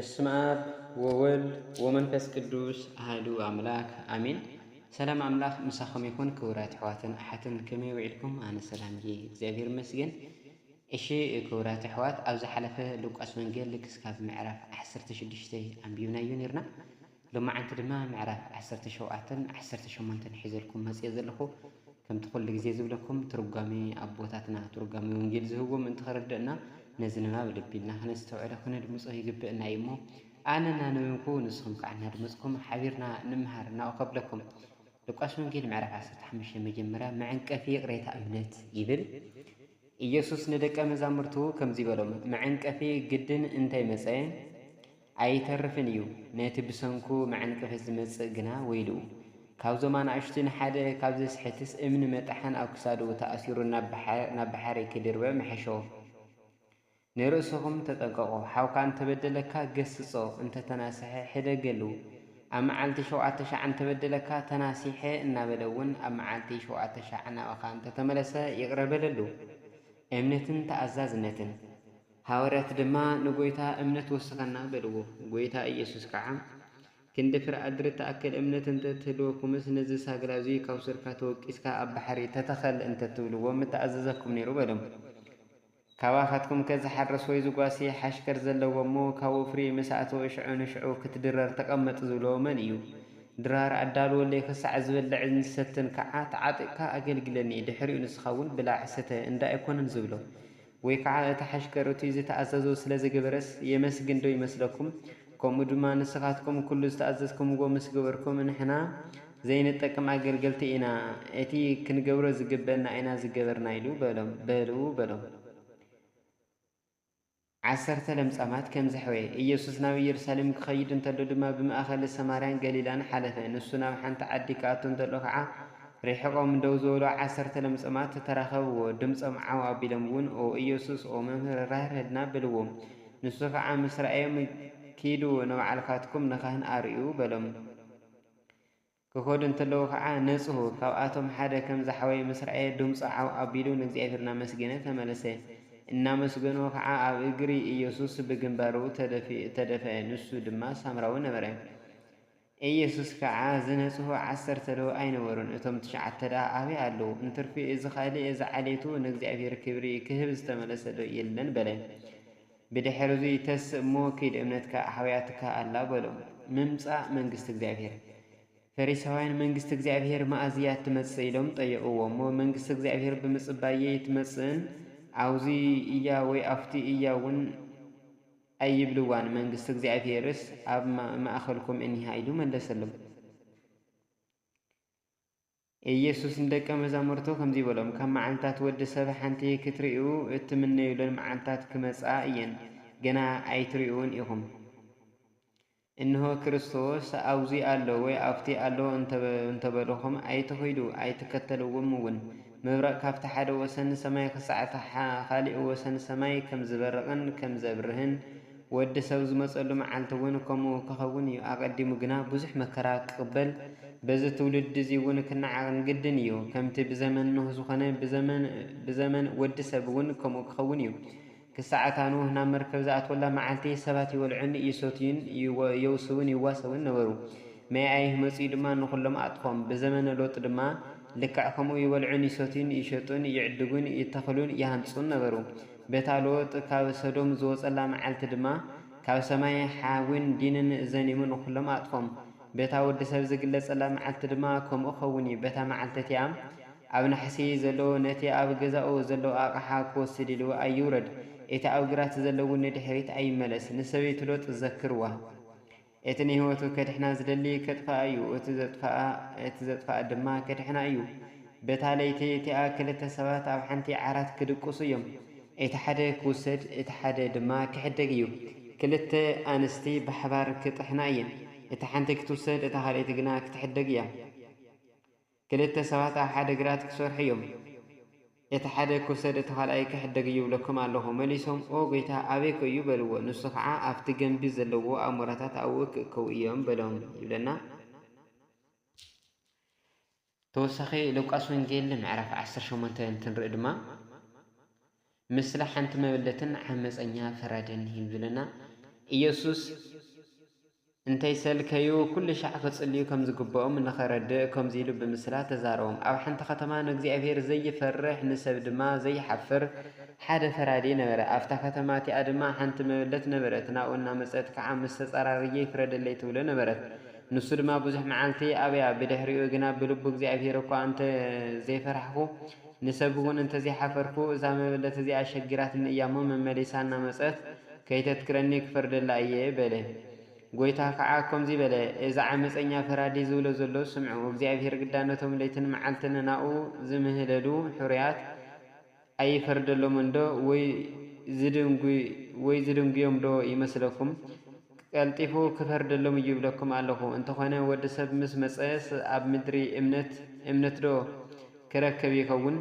በስመ አብ ወወልድ ወመንፈስ ቅዱስ አሐዱ አምላክ አሜን። ሰላም አምላክ ምሳኹም ይኩን። ክቡራት ኣሕዋትን ኣሓትን ከመይ ውዒልኩም? ኣነ ሰላም እየ እግዚአብሔር ይመስገን። እሺ ክቡራት ኣሕዋት ኣብ ዝሓለፈ ሉቃስ ወንጌል ክሳብ ምዕራፍ 16 ኣንቢብናዮ ነርና። ሎማዓንቲ ድማ ምዕራፍ 17 18 ሒዘልኩም መፅእ ዘለኹ። ከምቲ ኩሉ ግዜ ዝብለኩም ትርጓሜ ኣቦታትና ትርጓሜ ወንጌል ዝህብዎም እንትኸረድአና ነዚ ንባብ ልቢልና ክነስተውዕለ ክነድምፆ ይግብአና እዩ እሞ ኣነ እናነበብኩ ንስኹም ከዓ እናድመፅኩም ሓቢርና ንምሃር እናእኸብለኩም። ሉቃስ ወንጌል ምዕራፍ 15 መጀመርያ መዐንቀፊ ቅሬታ እምነት ይብል። ኢየሱስ ንደቀ መዛሙርቱ ከምዚ በሎም፣ መዐንቀፊ ግድን እንተይመፀ ኣይተርፍን እዩ። ነቲ ብሰንኩ መዐንቀፊ ዝመፅእ ግና ወይልኡ። ካብዞም ኣናእሽቱ ንሓደ ካብ ዘስሕትስ እምኒ መጣሓን ኣብ ክሳዱ ተኣሲሩ ናብ ባሕሪ ክድርበ መሐሸዎ። ንርእስኹም ተጠንቀቑ፣ ሓውካ እንተበደለካ ገስጾ፣ እንተተናስሐ ሕደገሉ። ኣብ መዓልቲ 7,000 እንተበደለካ ተናሲሐ እናበለ እውን ኣብ መዓልቲ 7,000 ናብኻ እንተተመለሰ ይቕረበለሉ። እምነትን ተኣዛዝነትን ሃዋርያት ድማ ንጎይታ እምነት ወስኸና በልዎ። ጎይታ ኢየሱስ ከዓ ክንድፍር ኣድሪ ተኣክል እምነት እንተትህልወኩምስ ነዚ ሳግላ እዙይ ካብ ስርካ ተወቂስካ ኣብ ባሕሪ ተተኸል እንተትብልዎ ምተኣዘዘኩም ነይሩ በሎም። ካባኻትኩም ከዝሓርስ ወይ ዝጓሲ ሓሽከር ዘለዎ እሞ ካብኡ ፍሪ ምስ ኣተወ ሽዑ ንሽዑ ክትድረር ተቐመጥ ዝብሎ መን እዩ? ድራር ኣዳልወለይ ክሳዕ ዝበልዕን ዝሰትን ከዓ ተዓጢቕካ ኣገልግለኒ፣ ድሕሪኡ ንስኻ እውን ብላዕ ሰተ እንዳ ኣይኮነን ዝብሎ። ወይ ከዓ እቲ ሓሽከር እቱይ ዝተኣዘዞ ስለ ዝገበረስ የመስግን ዶ ይመስለኩም? ከምኡ ድማ ንስኻትኩም ኩሉ ዝተኣዘዝኩምዎ ምስ ገበርኩም ንሕና ዘይንጠቅም ኣገልገልቲ ኢና፣ እቲ ክንገብሮ ዝግበአና ኢና ዝገበርና ኢሉ በሎም። 10 ለምጻማት ከም ዘሕወየ ኢየሱስ ናብ ኢየሩሳሌም ክኸይድ እንተሎ ድማ ብማእኸል ሰማርያን ገሊላን ሓለፈ። ንሱ ናብ ሓንቲ ዓዲ ክኣቱ እንተሎ ከዓ ርሒቖም ደው ዝበሉ 10 ለምጻማት ተራኸብዎ። ድምፆም ዓው ኣቢሎም እውን ኦ ኢየሱስ ኦ መምህር ራህርህልና በልዎም። ንሱ ከዓ ምስ ረኣዮም ኪዱ ንባዕልካትኩም ንኻህን ኣርእዩ በሎም። ክኸዱ እንተለዉ ከዓ ነጽሁ። ካብኣቶም ሓደ ከም ዝሓወየ ምስ ረኣየ ድምፆ ዓው ኣቢሉ ንእግዚአብሔር እናመስገነ ተመለሰ። እናመስገኖ ከዓ ኣብ እግሪ ኢየሱስ ብግንባሩ ተደፍአ። ንሱ ድማ ሳምራዊ ነበረ። ኢየሱስ ከዓ ዝነጽሁ 10 ዶ ኣይነበሩን። እቶም 9 ደኣ ኣበይ ኣለዉ? እንትርፊ እዚ ኻልእ እዚ ዓሌቱ ንእግዚአብሔር ክብሪ ክህብ ዝተመለሰ ዶ የለን በለ። ብድሕሪ እዙይ ተስእ እሞ ከይድ እምነትካ ኣሕውያትካ ኣላ በሎም። ምምፃእ መንግስቲ እግዚአብሔር ፈሪሳውያን መንግስቲ እግዚአብሔር መኣዝያ ትመጽእ ኢሎም ጠየቕዎ እሞ መንግስቲ እግዚአብሔር ብምጽባየ ትመጽእን ኣውዚ እያ ወይ ኣፍቲ እያ እውን ኣይብልዋን፣ መንግስቲ እግዚአብሔርስ ኣብ ማእኸልኩም እኒሃ ኢሉ መለሰሎም። ኢየሱስ ንደቀ መዛሙርቱ ከምዚ በሎም፣ ካብ መዓልትታት ወዲ ሰብ ሓንቲ ክትርእዩ እትምነዩለን መዓልትታት ክመጻ እየን፣ ገና ኣይትርእዩን ኢኹም። እንሆ ክርስቶስ ኣውዚ ኣሎ ወይ ኣፍቲ ኣሎ እንተበለኹም ኣይትኸይዱ ኣይትከተልዎም እውን። መብረቕ ካብቲ ሓደ ወሰን ሰማይ ክሳዕ ካሊእ ወሰን ሰማይ ከም ዝበርቕን ከም ዘብርህን ወዲ ሰብ ዝመፀሉ መዓልቲ እውን ከምኡ ክኸውን እዩ። ኣቐዲሙ ግና ብዙሕ መከራ ክቕበል በዚ ትውልድ እዚ እውን ክነዓቕን ግድን እዩ። ከምቲ ብዘመን ኖህ ዝኾነ ብዘመን ወዲ ሰብ እውን ከምኡ ክኸውን እዩ። ክሳዕ ኖህ ናብ መርከብ ዝኣትወላ መዓልቲ ሰባት ይበልዑን ይሰትዩን የውስውን ይዋሰውን ነበሩ። መያይ መፂኡ ድማ ንኹሎም ኣጥፎም። ብዘመነ ሎጥ ድማ ልክዕ ከምኡ ይበልዑን ይሰትዩን ይሸጡን ይዕድጉን ይተኽሉን ይሃንጹን ነበሩ። በታ ሎጥ ካብ ሰዶም ዝወፀላ መዓልቲ ድማ ካብ ሰማይ ሓዊን ዲንን ዘኒሙ ንኹሎም ኣጥፎም። በታ ወዲ ሰብ ዝግለጸላ መዓልቲ ድማ ከምኡ ኸውን እዩ። በታ መዓልቲ እቲኣ ኣብ ናሕሲ ዘለዎ ነቲ ኣብ ገዛኡ ዘለዎ ኣቕሓ ክወስድ ኢሉ ኣይውረድ። እቲ ኣብ ግራት ዘለዉ ንድሕሪት ኣይመለስ። ንሰበይቲ ሎጥ ዘክርዋ። እቲ ንህይወቱ ከድሕና ዝደሊ ከጥፋኣ እዩ፣ እቲ ዘጥፋኣ ድማ ከድሕና እዩ። በታ ለይቲ እቲኣ 2 ሰባት ኣብ ሓንቲ ዓራት ክድቅሱ እዮም። እቲ ሓደ ክውሰድ እቲ ሓደ ድማ ክሕደግ እዩ። 2 ኣንስቲ ብሓባር ክጥሕና እየን። እቲ ሓንቲ ክትውሰድ እታ ካልአይቲ ግና ክትሕደግ እያ። 2 ሰባት ኣብ ሓደ ግራት ክሰርሑ እዮም። እቲ ሓደ ክውሰድ እቲ ካልኣይ ክሕደግ ይብለኩም ኣለኹ። መሊሶም ኦ ጎይታ ኣበይከ እዩ በልዎ። ንሱ ከዓ ኣብቲ ገንቢ ዘለዎ ኣሞራታት ኣብኡ ክእከቡ እዮም በሎም ይብለና። ተወሳኺ ሉቃስ ወንጌል ምዕራፍ 18 እንትንርኢ ድማ ምስሊ ሓንቲ መበለትን ዓመፀኛ ፈራድን ይብለና። ኢየሱስ እንተይሰልከዩ ኩሉ ሻዕ ክጽልዩ ከም ዝግብኦም ንኸረድእ ከምዚ ኢሉ ብምስላት ተዛረቦም። ኣብ ሓንቲ ከተማ ንእግዚአብሔር ዘይፈርሕ ንሰብ ድማ ዘይሓፍር ሓደ ፈራዲ ነበረ። ኣብታ ከተማ እቲኣ ድማ ሓንቲ መበለት ነበረት። ናብኡ እናመጸት ከዓ ምስ ተጸራርየ ይፍረደለይ ትብሎ ነበረት። ንሱ ድማ ብዙሕ መዓልቲ ኣብያ ብድሕሪኡ ግና ብልቡ እግዚአብሔር እኳ እንተ ዘይፈራሕኩ ንሰብ እውን እንተ ዘይሓፈርኩ እዛ መበለት እዚኣ ሸጊራትኒ እያ እሞ መመሊሳ እናመጸት ከይተትክረኒ ክፈርደላ እየ በለ። ጎይታ ከዓ ከምዚ በለ፣ እዛ ዓመፀኛ ፈራዲ ዝብሎ ዘሎ ስምዑ። እግዚአብሔር ግዳነቶም ለይትን መዓልትን ናብኡ ዝምህለሉ ሕሩያት ኣይፈርደሎም እንዶ ወይ ዝድንጉዮም ዶ ይመስለኩም? ቀልጢፉ ክፈርደሎም እዩ ይብለኩም ኣለኹ። እንተኾነ ወዲ ሰብ ምስ መጸስ ኣብ ምድሪ እምነት ዶ ክረከብ ይኸውን?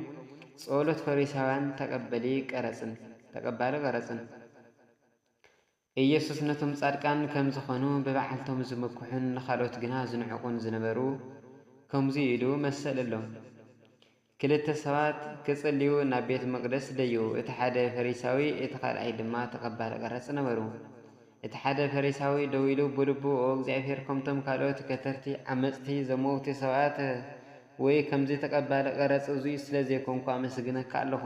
ጸሎት ፈሪሳውያን ተቀባሊ ቀረጽን ኢየሱስ ነቶም ጻድቃን ከም ዝኾኑ ብበዓልቶም ዝምክሑን ንኻልኦት ግና ዝንዕቑን ዝነበሩ ከምዚ ኢሉ መሰለሎም። ክልተ ሰባት ክጽልዩ ናብ ቤተ መቕደስ ደይቡ። እቲ ሓደ ፈሪሳዊ እቲ ካልኣይ ድማ ተቐባሊ ቀረጽ ነበሩ። እቲ ሓደ ፈሪሳዊ ደው ኢሉ ብልቡ እግዚአብሔር ከምቶም ካልኦት ከተርቲ ዓመፅቲ ዘመውቲ ሰባት ወይ ከምዚ ተቐባሊ ቀረጽ እዙይ ስለ ዘይኮንኩ ኣመስግነካ ኣለኹ።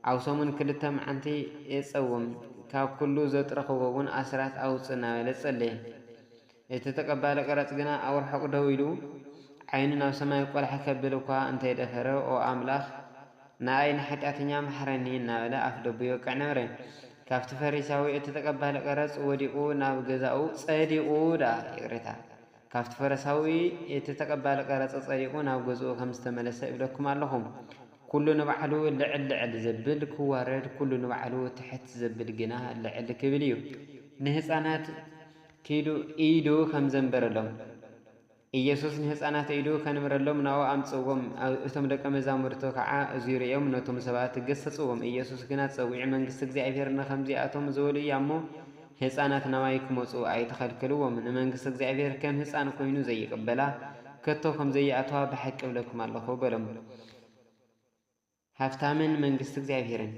ኣብ ሰሙን 2 መዓልቲ የጸውም ካብ ኩሉ ዘጥረኽቦ እውን ኣስራት ኣውፅእ እናበለ ጸለየ። እቲ ተቐባሊ ቀረጽ ግና ኣብ ርሑቕ ደው ኢሉ ዓይኑ ናብ ሰማይ ቆልሐ ከብል እኳ እንተይደፈረ ኦ ኣምላኽ ንኣይ ንኃጢአተኛ መሕረኒ እናበለ ኣፍ ደቡ ይወቅዕ ነበረ። ካብቲ ፈሪሳዊ እቲ ተቐባሊ ቀረጽ ወዲቑ ናብ ገዛኡ ጸዲቑ ይቕሬታ ካብቲ ፈሪሳዊ እቲ ተቐባሊ ቀረጽ ጸዲቑ ናብ ገዝኡ ከም ዝተመለሰ ይብለኩም ኣለኹም። ኩሉ ንባዕሉ ልዕል ዘብል ክዋረድ፣ ኩሉ ንባዕሉ ትሕት ዘብል ግና ልዕል ክብል እዩ። ንህፃናት ኪዱ ኢዱ ከም ዘንበረሎም ኢየሱስ ንህፃናት ኢዱ ከንብረሎም ናብኡ ኣምጽዎም። እቶም ደቀ መዛሙርቱ ከዓ እዙይ ርኦም ነቶም ሰባት ገሰጽዎም። ኢየሱስ ግና ጸዊዕ መንግስቲ እግዚአብሔር ንከምዚኣቶም ዝበሉ እያ እሞ ህፃናት ናባይ ክመፁ ኣይተኸልክልዎም። ንመንግስቲ እግዚአብሔር ከም ህፃን ኮይኑ ዘይቅበላ ከቶ ከም ዘይኣተዋ ብሓቂ እብለኩም ኣለኹ በሎም። ሃፍታምን መንግስቲ እግዚአብሔርን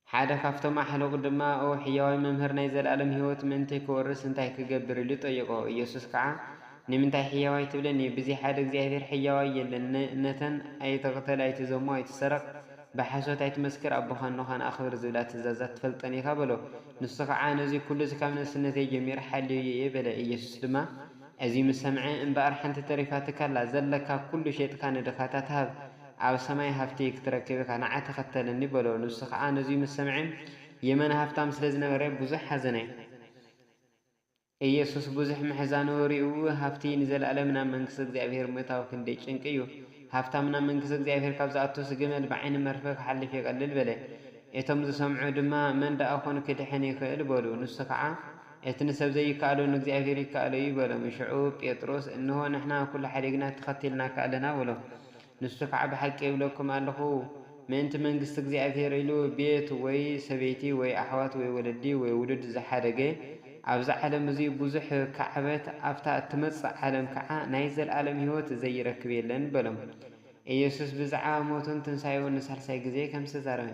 ሓደ ካብቶም ኣሕለቁ ድማ ሕያዋይ መምህር ናይ ዘለኣለም ህይወት ምንታይ ክወርስ እንታይ ክገብር ኢሉ ጠየቆ። ኢየሱስ ከዓ ንምንታይ ሕያዋይ ትብለኒ? ብዚ ሓደ እግዚአብሔር ሕያዋይ የለን። ነተን ኣይተቕተል፣ ኣይትዘሙ፣ ኣይትሰረቕ፣ ብሓሶት ኣይትመስክር፣ ኣቦኻን ኣኽብር ዝብላ ትእዛዛት ትፈልጠን ኢኻ በሎ። ንሱ ከዓ ነዚ ኩሉ ካብ ንእስነተይ ጀሚረ ሓልዩ እየ በለ። ኢየሱስ ድማ እዚ ምስ ሰምዐ እምበኣር ሓንቲ ተሪፋትካላ ዘለካ ኩሉ ሸጥካ ንድኻታት ሃብ፣ ኣብ ሰማይ ሃፍቲ ክትረክብ ኢኻ ንዓ ተኸተለኒ በሎ። ንሱ ከዓ ነዚ ምስ ሰምዐ የመን ሃፍታም ስለ ዝነበረ ብዙሕ ሓዘነ። ኢየሱስ ብዙሕ ምሕዛኑ ሪኡ ሃፍቲ ንዘለኣለም ናብ መንግስቲ እግዚአብሔር ምእታው ክንደይ ጭንቂ እዩ። ሃፍታም ናብ መንግስቲ እግዚአብሔር ካብ ዝኣቱስ ግመል ብዓይኒ መርፈ ክሓልፍ ይቐልል በለ። እቶም ዝሰምዑ ድማ መን ደኣ ኮን ክድሕን ይኽእል በሉ። ንሱ ከዓ እቲ ንሰብ ዘይከኣሎ ንእግዚአብሔር ይከኣሎ እዩ በሎም። ሽዑ ጴጥሮስ እንሆ ንሕና ኩሉ ሓዲግና ተኸቲልናካ ኣለና በሎ። ንሱ ከዓ ብሓቂ ይብለኩም ኣለኹ ምእንቲ መንግስቲ እግዚአብሔር ኢሉ ቤት ወይ ሰበይቲ ወይ ኣሕዋት ወይ ወለዲ ወይ ውሉድ ዝሓደገ ኣብዚ ዓለም እዚ ብዙሕ ካዕበት ኣብታ እትመጽእ ዓለም ከዓ ናይ ዘለኣለም ህይወት ዘይረክብ የለን በሎም። ኢየሱስ ብዛዕባ ሞቱን ትንሳኤውን ንሳልሳይ ግዜ ከም ዝተዛረበ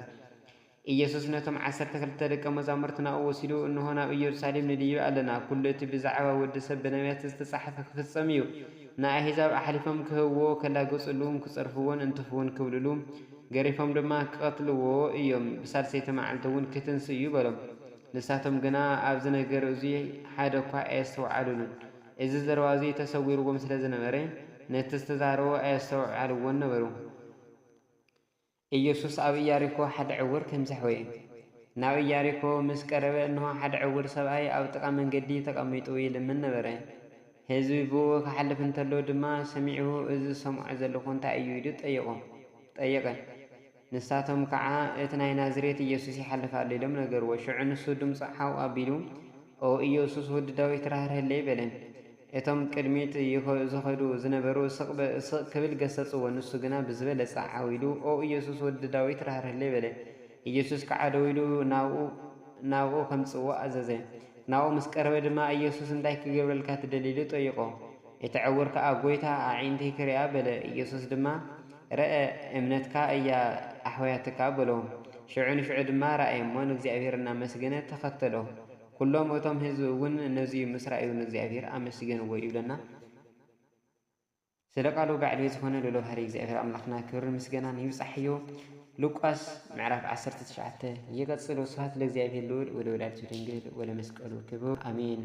ኢየሱስ ነቶም 12 ደቀ መዛሙርቱ ናብኡ ወሲዱ እንሆ ናብ ኢየሩሳሌም ንድይብ ኣለና፣ ኩሉ እቲ ብዛዕባ ወዲ ሰብ ብነቢያት ዝተጻሕፈ ክፍጸም እዩ። ንኣሕዛብ ኣሕሊፎም ክህብዎ ከላገጹሉን ክጸርፍዎን እንትፍውን ክብልሉ ገሪፎም ድማ ክቐትልዎ እዮም። ብሳልሰይቲ መዓልቲ እውን ክትንስ እዩ በሎም። ንሳቶም ግና ኣብዚ ነገር እዙይ ሓደ እኳ ኣየስተውዓሉን። እዚ ዘረባ እዚ ተሰዊርዎም ስለ ዝነበረ ነቲ ዝተዛረቦ ኣየስተውዓልዎን ነበሩ። ኢየሱስ ኣብ ኢያሪኮ ሓደ ዕውር ከምዚ ኣሕወየ። ናብ ኢያሪኮ ምስ ቀረበ እንሆ ሓደ ዕውር ሰብኣይ ኣብ ጥቓ መንገዲ ተቐሚጡ ይልምን ነበረ። ህዝቢ ብኡ ክሓልፍ እንተሎ ድማ ሰሚዑ እዚ ሰምዖ ዘለኹ እንታይ እዩ ኢሉ ጠየቀ። ንሳቶም ከዓ እቲ ናይ ናዝሬት ኢየሱስ ይሓልፍ ኣሎ ኢሎም ነገርዎ። ሽዑ ንሱ ድምፂ ሓው ኣቢሉ ኦ ኢየሱስ ወዲ ዳዊት ራህርህለይ በለ። እቶም ቅድሚት ዝኸዱ ዝነበሩ ስቕ ክብል ገሰጽዎ። ንሱ ግና ብዝበለጸ ዓዊሉ ኦ ኢየሱስ ወዲ ዳዊት ራህርህለይ በለ። ኢየሱስ ከዓ ደው ኢሉ ናብኡ ከምጽዎ ኣዘዘ። ናብኡ ምስ ቀረበ ድማ ኢየሱስ እንታይ ክገብረልካ ትደሊ ኢሉ ጠይቆ። እቲ ዕውር ከዓ ጎይታ ኣዒንተይ ክሪኣ በለ። ኢየሱስ ድማ ረአ እምነትካ እያ ኣሕወያትካ በሎ። ሽዑ ንሽዑ ድማ ረኣየ እሞ ንእግዚአብሔር እናመስገነ ተኸተሎ። ኩሎም እቶም ህዝቢ እውን ነዚ ምስ ረኣዩ ንእግዚአብሔር ኣመስገንዎ ይብለና። ስለ ቃሉ ባዕሉ ዝኾነ ልዑል ባህሪ እግዚአብሔር ኣምላኽና ክብርን ምስጋናን ይብጻሕዮ። ሉቃስ ምዕራፍ 19 ይቀጽል። ወስብሐት ለእግዚአብሔር ልዑል ወለወላዲቱ ድንግል ወለመስቀሉ ክቡር አሜን።